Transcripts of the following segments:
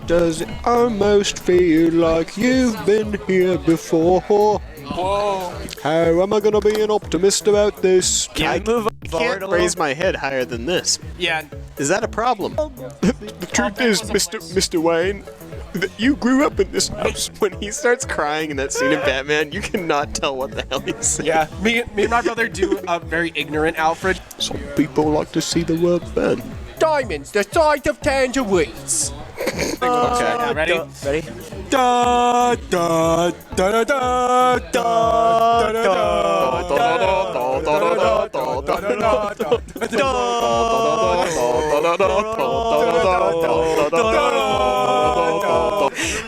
Does it almost feel like you've been here before? Whoa. How am I gonna be an optimist about this? I can't raise my head higher than this. Yeah. Is that a problem? The truth is, Mr. Wayne, that you grew up in this house. When he starts crying in that scene in Batman, you cannot tell what the hell he's saying. Yeah. Me and my brother do a very ignorant Alfred. Some people like to see the world burn. Diamonds the size of tangerines. Okay. Ready? Ready? Da da da da da da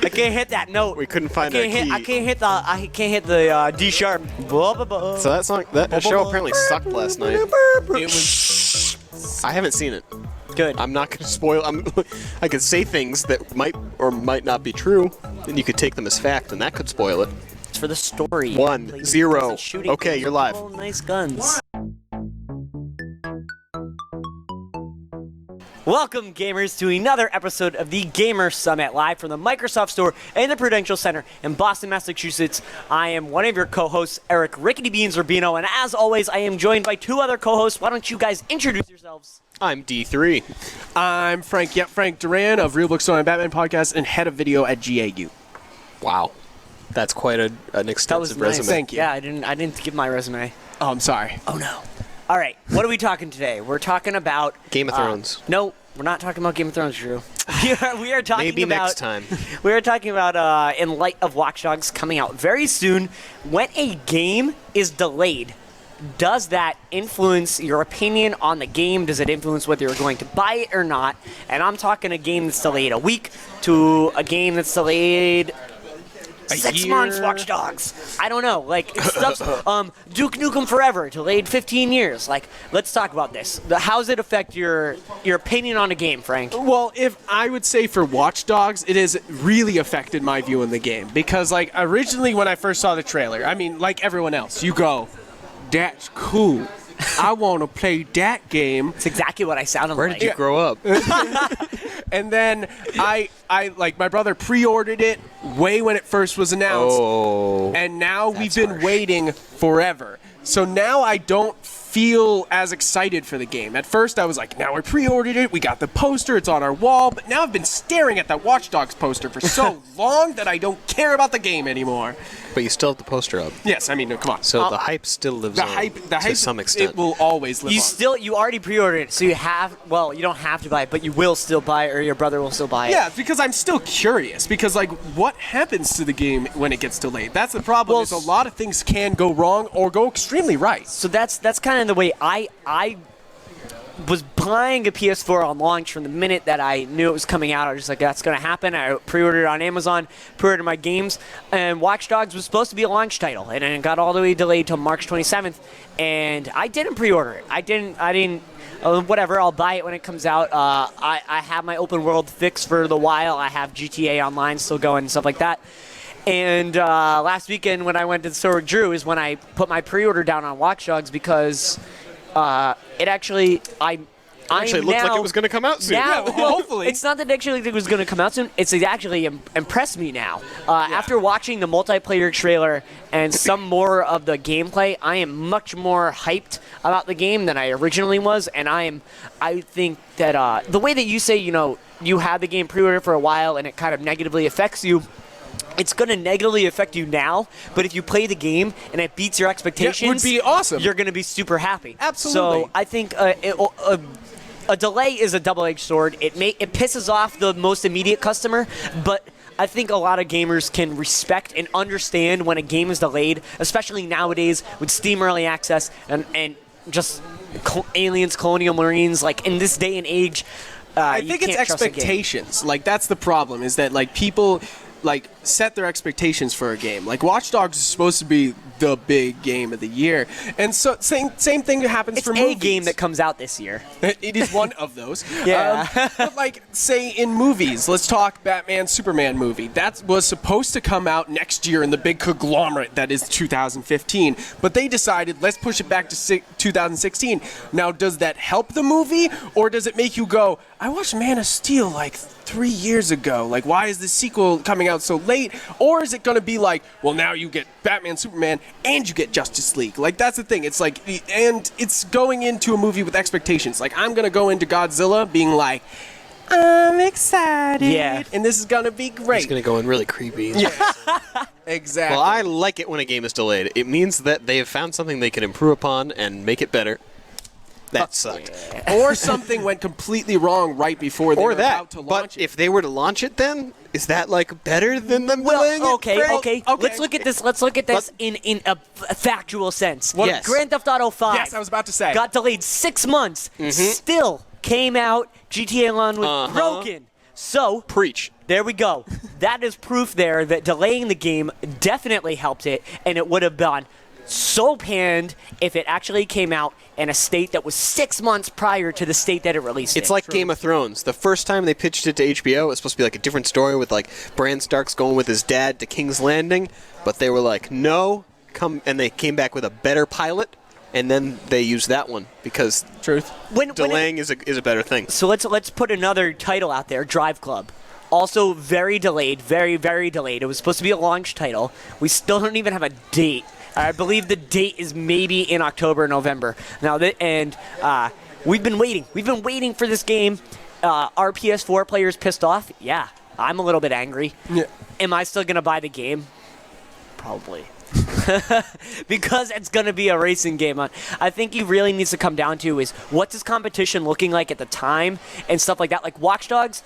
I can't hit that note. We couldn't find our key. I can't hit the D sharp. So that show apparently sucked last night. I haven't seen it. Good. I'm not going to spoil. I could say things that might or might not be true, and you could take them as fact, and that could spoil it. It's for the story. 1, 0. Shooting Okay, things you're with live. little nice guns. Welcome, gamers, to another episode of the Gamer Summit, live from the Microsoft Store and the Prudential Center in Boston, Massachusetts. I am one of your co-hosts, Eric Rickety Beans Rubino, and as always, I am joined by two other co-hosts. Why don't you guys introduce yourselves? I'm D3. I'm Frank Duran of Real Book Store and Batman Podcast and head of video at GAU. Wow. That's quite an extensive nice. resume. Thank you. Yeah, I didn't give my resume. Oh, I'm sorry. Oh no. All right, what are we talking today? We're talking about Game of Thrones. No, we're not talking about Game of Thrones, Drew. we are talking Maybe about next time. We are talking about in light of Watch Dogs coming out very soon. When a game is delayed, does that influence your opinion on the game? Does it influence whether you're going to buy it or not? And I'm talking a game that's delayed a week to a game that's delayed 6 months. Watch Dogs. I don't know. Like stuff. Duke Nukem Forever delayed 15 years. Like, let's talk about this. How does it affect your opinion on a game, Frank? Well, if I would say for Watch Dogs, it has really affected my view on the game. Because, like, originally when I first saw the trailer, I mean, like everyone else, you go, that's cool. I want to play that game. It's exactly what I sounded Where like. did you grow up? And then I like, my brother pre-ordered it way when it first was announced. Oh. And now we've That's been harsh. waiting forever. So now I don't feel as excited for the game. At first I was like, now we pre-ordered it, we got the poster, it's on our wall, but now I've been staring at that Watch Dogs poster for so long that I don't care about the game anymore. But you still have the poster up. Yes, I mean, no, come on. So the hype still lives the on hype, to some extent. it will always live on. You already pre-ordered it, so you don't have to buy it, but you will still buy it, or your brother will still buy it. Yeah, because I'm still curious. Because, like, what happens to the game when it gets delayed? That's the problem. Well, is a lot of things can go wrong or go extremely right. So that's kind of the way I was buying a PS4 on launch. From the minute that I knew it was coming out, I was just like, that's going to happen. I pre-ordered it on Amazon, pre-ordered my games, and Watch Dogs was supposed to be a launch title, and it got all the way delayed till March 27th, and I didn't pre-order it. I didn't. Whatever, I'll buy it when it comes out. I have my open world fix for the while. I have GTA Online still going and stuff like that. And last weekend when I went to the store with Drew is when I put my pre-order down on Watch Dogs because it actually Actually, it looked like it was going to come out soon. Now, Yeah, hopefully. It's not that I actually think it was going to come out soon. It's actually impressed me now. After watching the multiplayer trailer and some more of the gameplay, I am much more hyped about the game than I originally was. And I think that the way that you say, you had the game pre-ordered for a while and it kind of negatively affects you, it's going to negatively affect you now, but if you play the game and it beats your expectations, it would be awesome. You're going to be super happy. Absolutely. So I think a delay is a double-edged sword. It pisses off the most immediate customer, but I think a lot of gamers can respect and understand when a game is delayed, especially nowadays with Steam Early Access and just aliens, colonial marines. Like in this day and age, I think it's expectations. Like, that's the problem, is that, like, people, like, set their expectations for a game. Like Watch Dogs is supposed to be the big game of the year, and so same thing happens It's for a movies. game that comes out this year. It is one of those. Yeah. But like, say in movies, let's talk Batman Superman movie. That was supposed to come out next year in the big conglomerate that is 2015, but they decided let's push it back to 2016. Now, does that help the movie, or does it make you go, I watched Man of Steel like 3 years ago. Like, why is the sequel coming out so late? Or is it going to be like, well, now you get Batman, Superman, and you get Justice League? Like, that's the thing. It's like, and it's going into a movie with expectations. Like, I'm going to go into Godzilla being like, I'm excited. Yeah. And this is going to be great. It's going to go in really creepy. Exactly. Well, I like it when a game is delayed. It means that they have found something they can improve upon and make it better. That sucked. Or something went completely wrong right before they Or were that. about to launch But it. if they were to launch it, then is that like better than them delaying Well, it? okay, Frank? okay. Okay. Let's look at this. Let's look at this in a factual sense. Yes. Grand Theft Auto 5. Yes, I was about to say. Got delayed 6 months. Still came out. GTA Online was broken. So Preach. there we go. That is proof there that delaying the game definitely helped it, and it would have been so panned if it actually came out in a state that was 6 months prior to the state that it released. It's in. like Game of Thrones. The first time they pitched it to HBO, it was supposed to be like a different story with like Bran Stark's going with his dad to King's Landing, but they were like, no, come, and they came back with a better pilot, and then they used that one because Truth. when it- delaying is a better thing. So let's put another title out there, Drive Club. Also very delayed, very, very delayed. It was supposed to be a launch title. We still don't even have a date. I believe the date is maybe in October or November. Now, we've been waiting. We've been waiting for this game. Are PS4 players pissed off? Yeah, I'm a little bit angry. Yeah. Am I still going to buy the game? Probably. Because it's going to be a racing game. I think it really needs to come down to is what's his competition looking like at the time and stuff like that. Like Watch Dogs,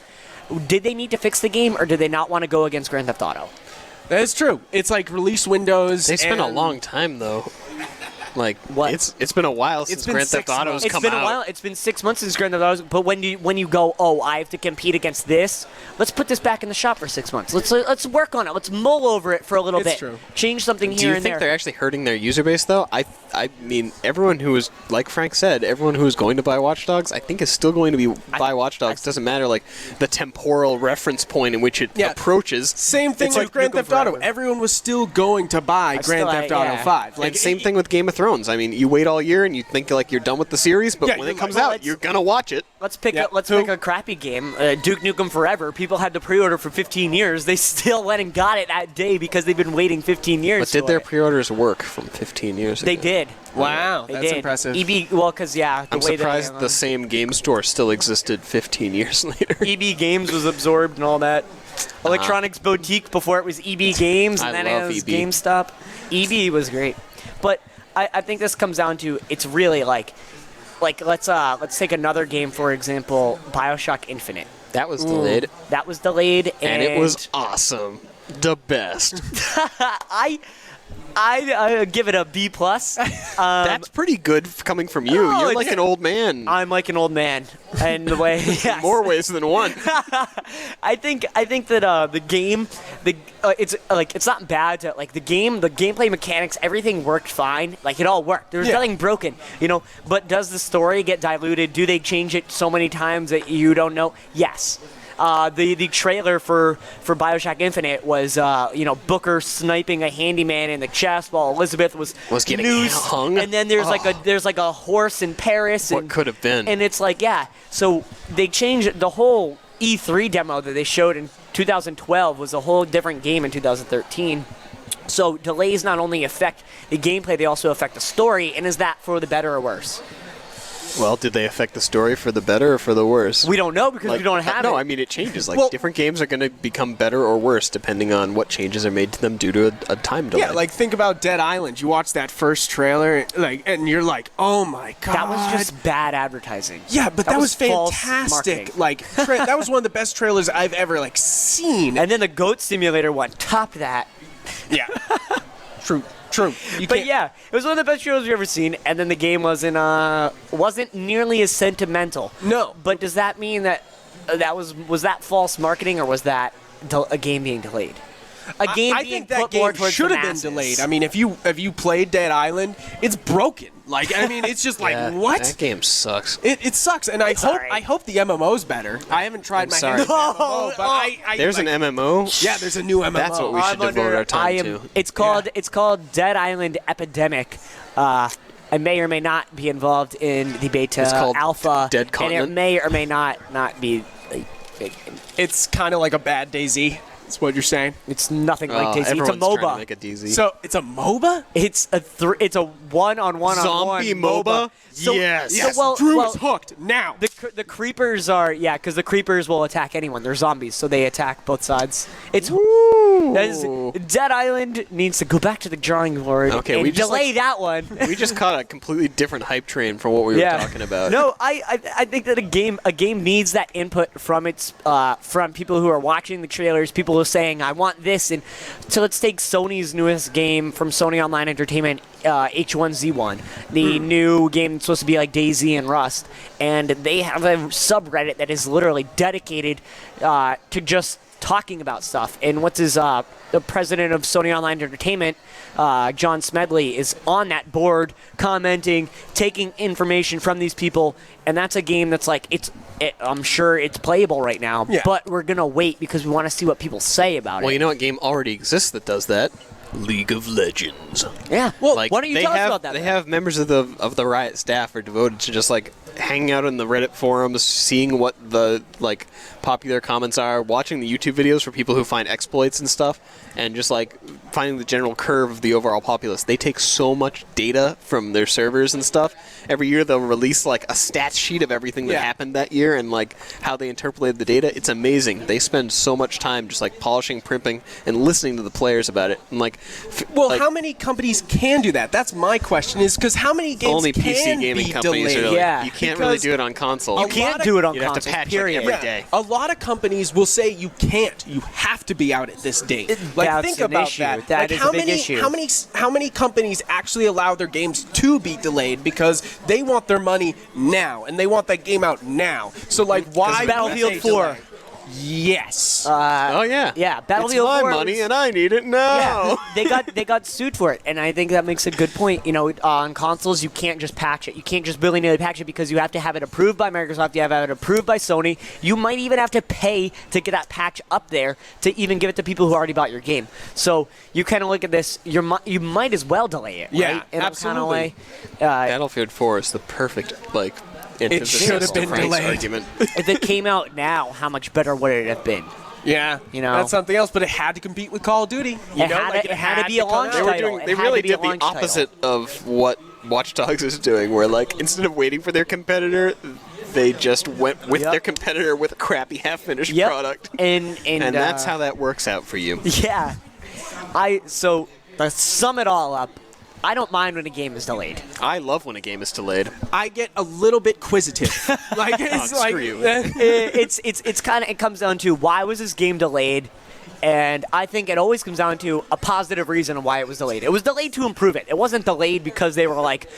did they need to fix the game or did they not want to go against Grand Theft Auto? That is true. It's like release windows. They spent a and- long time though. Like What? it's been a while since been Grand Theft 6 Auto's months. It's come been out. a while. It's been 6 months since Grand Theft Auto. But when you go, oh, I have to compete against this. Let's put this back in the shop for 6 months. Let's work on it. Let's mull over it for a little It's bit. true. Change something Do here you and think there. they're actually hurting their user base though? I mean, everyone who is, like Frank said, everyone who is going to buy Watch Dogs, I think is still going to be buy Watch Dogs. Doesn't matter like the temporal reference point in which it Yeah. approaches. Same thing It's with like Grand Nukem Theft Auto. Forever. Everyone was still going to buy Grand still- Theft Auto yeah. 5. Like same thing with Game of Thrones. I mean, you wait all year and you think like you're done with the series, but Yeah, when you're it comes like, well, out, you're gonna watch it. Let's pick Yeah. pick a crappy game. Duke Nukem Forever. People had to pre-order for 15 years. They still went and got it that day because they've been waiting 15 years. But did for their it. pre-orders work from 15 years ago? They did. Wow, They that's did. impressive. Well, because yeah, the I'm way surprised that the same game store still existed 15 years later. EB Games was absorbed and all that. Electronics Boutique before it was EB Games, and I then love it was EB. GameStop. EB was great, but I think this comes down to it's really like let's take another game for example, BioShock Infinite. That was delayed, That was delayed, and it was awesome. The best. I give it a B plus. That's pretty good coming from you. No, You're like it's- an old man. I'm like an old man, and the way yes. More ways than one. I think that the game, it's not bad to like the gameplay mechanics, everything worked fine. Like it all worked. There was Yeah. nothing broken, But does the story get diluted? Do they change it so many times that you don't know? Yes. The trailer for BioShock Infinite was Booker sniping a handyman in the chest while Elizabeth was getting noosed. hung? And then there's like a horse in Paris. What and, could have been. And it's like, yeah. So they changed the whole E3 demo that they showed in 2012 was a whole different game in 2013. So delays not only affect the gameplay, they also affect the story. And is that for the better or worse? Well, did they affect the story for the better or for the worse? We don't know because we don't have no, it. I mean it changes. Like Well- different games are going to become better or worse depending on what changes are made to them due to a time delay. Yeah, like think about Dead Island. You watch that first trailer, and you're like, "Oh my god!" That was just bad advertising. yeah, but that was false fantastic. marketing. Like that was one of the best trailers I've ever seen. And then the Goat Simulator one topped that. yeah, true. You But can't- yeah, it was one of the best trailers we've ever seen. And then the game wasn't nearly as sentimental. No. But does that mean that was that false marketing or was that a game being delayed? a game I being think that put more game towards should the have been masses. delayed. I mean, if you played Dead Island, it's broken. Like, I mean, it's just like Yeah, what? That game sucks. It sucks, and It's alright. I hope the MMO's better. I haven't tried my sorry. hand at the MMO, but I There's like, an MMO. yeah, there's a new MMO. That's what we should I'm devote under- our time I am, to. It's called Dead Island Epidemic. I may or may not be involved in the beta It's called alpha, Dead and Continent. it may or may not be. Like, It's kind of like a bad DayZ. That's what you're saying. it's nothing like DayZ. It's a Everyone's trying to MOBA. make a DZ. So it's a MOBA. It's a one-on-one Zombie MOBA? Yes. Yes, well- Drew well, is hooked now. The creepers are because the creepers will attack anyone. They're zombies, so they attack both sides. It's that is, Dead Island needs to go back to the drawing board Okay, and we just, delay like- that one. We just caught a completely different hype train from what we were talking about. No, I think that a game needs that input from from people who are watching the trailers, people who are saying I want this, and so let's take Sony's newest game from Sony Online Entertainment, H1Z1, the new game that's supposed to be like DayZ and Rust, and they have a subreddit that is literally dedicated to just talking about stuff. And what's his the president of Sony Online Entertainment, John Smedley, is on that board commenting, taking information from these people, and that's a game that's like I'm sure it's playable right now, Yeah. but we're gonna wait because we want to see what people say about Well, it. you know what game already exists that does that? League of Legends. Yeah. Well, Like, why don't you they tell us have, about that? They then? have members of the Riot staff are devoted to just like hanging out in the Reddit forums, seeing what the like popular comments are, watching the YouTube videos for people who find exploits and stuff, and just like finding the general curve of the overall populace. They take so much data from their servers and stuff. Every year they'll release like a stats sheet of everything that Yeah. happened that year and like how they interpolated the data. It's amazing. They spend so much time just like polishing, primping, and listening to the players about it. And like, Well, like, how many companies can do that? That's my question. Is because how many games only can PC gaming be companies delayed? are like, Yeah, you can't really because do it on console. You can't do it on You'd have to console, patch, like, period. every Yeah. day. A lot of companies will say you can't. You have to be out at this date. Like That's think an about issue. that. That like is how a big many issue. how many companies actually allow their games to be delayed because they want their money now and they want that game out now. So like why would Battlefield they 4. delay? Yes. Oh yeah, yeah, Battlefield It's my 4 money was- and I need it now. Yeah, they got sued for it, and I think that makes a good point. You know, on consoles you can't just patch it. You can't just willy-nilly patch it because you have to have it approved by Microsoft. You have to have it approved by Sony. You might even have to pay to get that patch up there to even give it to people who already bought your game. So you kind of look at this. You might as well delay it. Yeah, right? In a absolutely. kind of way. Battlefield 4 is the perfect like. antithesis should have to been Frank's delayed. argument. If it came out now, how much better would it have been? Yeah, You know. that's something else. But it had to compete with Call of Duty. You It know, had like to- it had to be a come launch out. They were title. doing. It They had really to be a did the launch title. opposite of what Watch Dogs is doing, where like instead of waiting for their competitor, they just went with Yep. their competitor with a crappy half-finished Yep. product. And That's how that works out for you. Yeah. So to sum it all up, I don't mind when a game is delayed. I love when a game is delayed. I get a little bit quizzitive. Like it's Oh, like screw you. It's kind of, it comes down to why was this game delayed, and I think it always comes down to a positive reason why it was delayed. It was delayed to improve it. It wasn't delayed because they were like,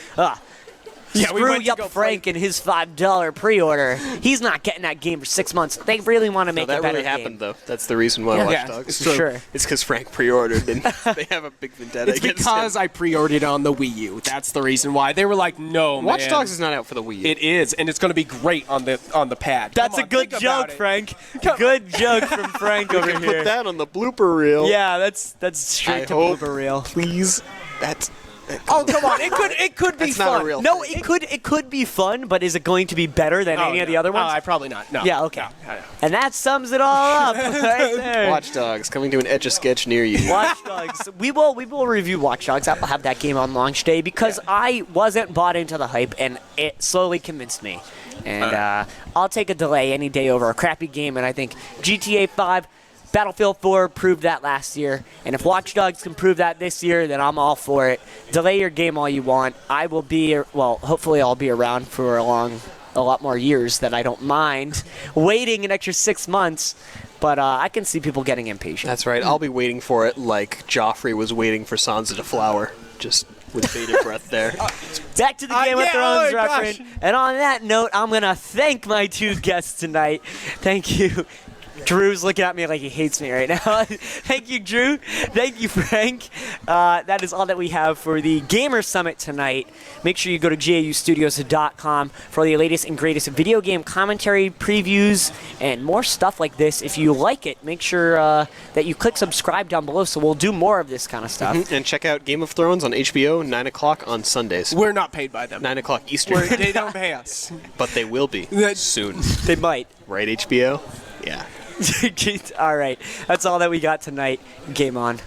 Yeah, we screw went to up go Frank and his $5 pre-order. He's not getting that game for 6 months. They really want to make that a better really happened, game. though. That's the reason why Yeah. Watch Yeah, Dogs. it's For sure. It's because Frank pre-ordered, and they have a big vendetta It's against because him. I pre-ordered on the Wii U. That's the reason why. They were like, no, Watch man. Dogs is not out for the Wii U. It is, and it's going to be great on the pad. That's Come a on, good think about joke, it. Frank. Good joke from Frank over Put here. that on the blooper reel. Yeah, that's straight I to hope, blooper reel. please. That's Oh, come on. It could be That's fun. not a real No, thing. it could be fun, but is it going to be better than any of the other ones? Oh, probably not. No. Yeah, okay. No. And that sums it all up right there. Watch Dogs coming to an Etch-a-Sketch near you. Watch Dogs. We will review Watch Dogs. I'll have that game on launch day because I wasn't bought into the hype, and it slowly convinced me. And I'll take a delay any day over a crappy game, and I think GTA 5, Battlefield 4 proved that last year, and if Watch Dogs can prove that this year, then I'm all for it. Delay your game all you want. I will be, well, hopefully I'll be around for a lot more years that I don't mind waiting an extra 6 months, but I can see people getting impatient. That's right. I'll be waiting for it like Joffrey was waiting for Sansa to flower. Just with bated breath there. Back to the Game of yeah, Thrones oh my reference. gosh. And on that note, I'm going to thank my two guests tonight. Thank you, Drew's looking at me like he hates me right now. Thank you, Drew. Thank you, Frank. That is all that we have for the Gamer Summit tonight. Make sure you go to gaustudios.com for all the latest and greatest video game commentary, previews, and more stuff like this. If you like it, make sure that you click subscribe down below so we'll do more of this kind of stuff. And check out Game of Thrones on HBO, 9 o'clock on Sundays. We're not paid by them. 9 o'clock Eastern. They don't pay us. But they will be soon. They might. Right, HBO? Yeah. All right. That's all that we got tonight. Game on.